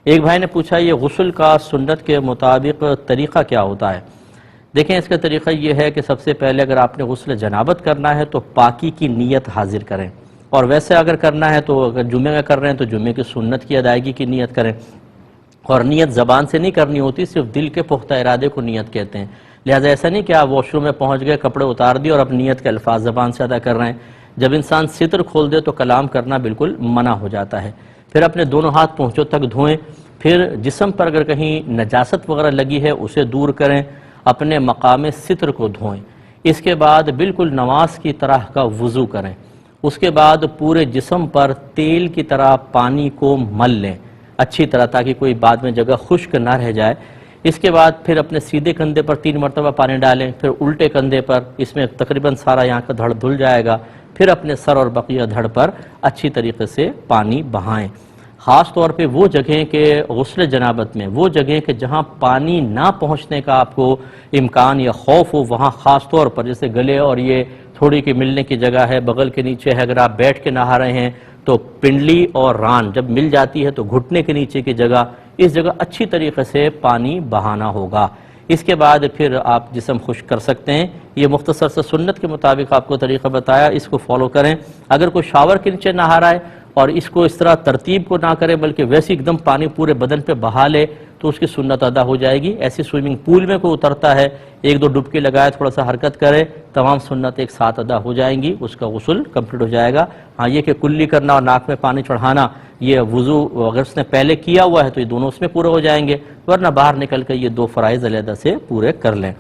ایک بھائی نے پوچھا یہ غسل کا سنت کے مطابق طریقہ کیا ہوتا ہے؟ دیکھیں اس کا طریقہ یہ ہے کہ سب سے پہلے اگر آپ نے غسل جنابت کرنا ہے تو پاکی کی نیت حاضر کریں، اور ویسے اگر کرنا ہے تو اگر جمعے میں کر رہے ہیں تو جمعے کی سنت کی ادائیگی کی نیت کریں، اور نیت زبان سے نہیں کرنی ہوتی، صرف دل کے پختہ ارادے کو نیت کہتے ہیں۔ لہٰذا ایسا نہیں کہ آپ واش روم میں پہنچ گئے، کپڑے اتار دیے اور اب نیت کے الفاظ زبان سے ادا کر رہے ہیں۔ جب انسان ستر کھول دے تو کلام کرنا بالکل منع ہو جاتا ہے۔ پھر اپنے دونوں ہاتھ پونچھوں تک دھوئیں، پھر جسم پر اگر کہیں نجاست وغیرہ لگی ہے اسے دور کریں، اپنے مقام ستر کو دھوئیں۔ اس کے بعد بالکل نماز کی طرح کا وضو کریں، اس کے بعد پورے جسم پر تیل کی طرح پانی کو مل لیں اچھی طرح، تاکہ کوئی بعد میں جگہ خشک نہ رہ جائے۔ اس کے بعد پھر اپنے سیدھے کندھے پر 3 مرتبہ پانی ڈالیں، پھر الٹے کندھے پر، اس میں تقریباً سارا یہاں کا دھڑ دھل جائے گا، پھر اپنے سر اور بقیہ دھڑ پر اچھی طریقے سے پانی بہائیں۔ خاص طور پہ وہ جگہیں کہ غسل جنابت میں وہ جگہیں کہ جہاں پانی نہ پہنچنے کا آپ کو امکان یا خوف ہو، وہاں خاص طور پر جیسے گلے اور یہ تھوڑی کی ملنے کی جگہ ہے، بغل کے نیچے ہے، اگر آپ بیٹھ کے نہا رہے ہیں تو پنڈلی اور ران جب مل جاتی ہے تو گھٹنے کے نیچے کی جگہ، اس جگہ اچھی طریقے سے پانی بہانا ہوگا۔ اس کے بعد پھر آپ جسم خشک کر سکتے ہیں۔ یہ مختصر سے سنت کے مطابق آپ کو طریقہ بتایا، اس کو فالو کریں۔ اگر کوئی شاور کے نیچے نہا رہا ہے اور اس کو اس طرح ترتیب کو نہ کرے بلکہ ویسے ایک دم پانی پورے بدن پہ بہا لے تو اس کی سنت ادا ہو جائے گی۔ ایسی سوئمنگ پول میں کوئی اترتا ہے، 1-2 ڈبکی لگائے، تھوڑا سا حرکت کرے، تمام سنت ایک ساتھ ادا ہو جائیں گی، اس کا غسل کمپلیٹ ہو جائے گا۔ ہاں یہ کہ کلی کرنا اور ناک میں پانی چڑھانا، یہ وضو اگر اس نے پہلے کیا ہوا ہے تو یہ دونوں اس میں پورے ہو جائیں گے، ورنہ باہر نکل کر یہ 2 فرائض علیحدہ سے پورے کر لیں۔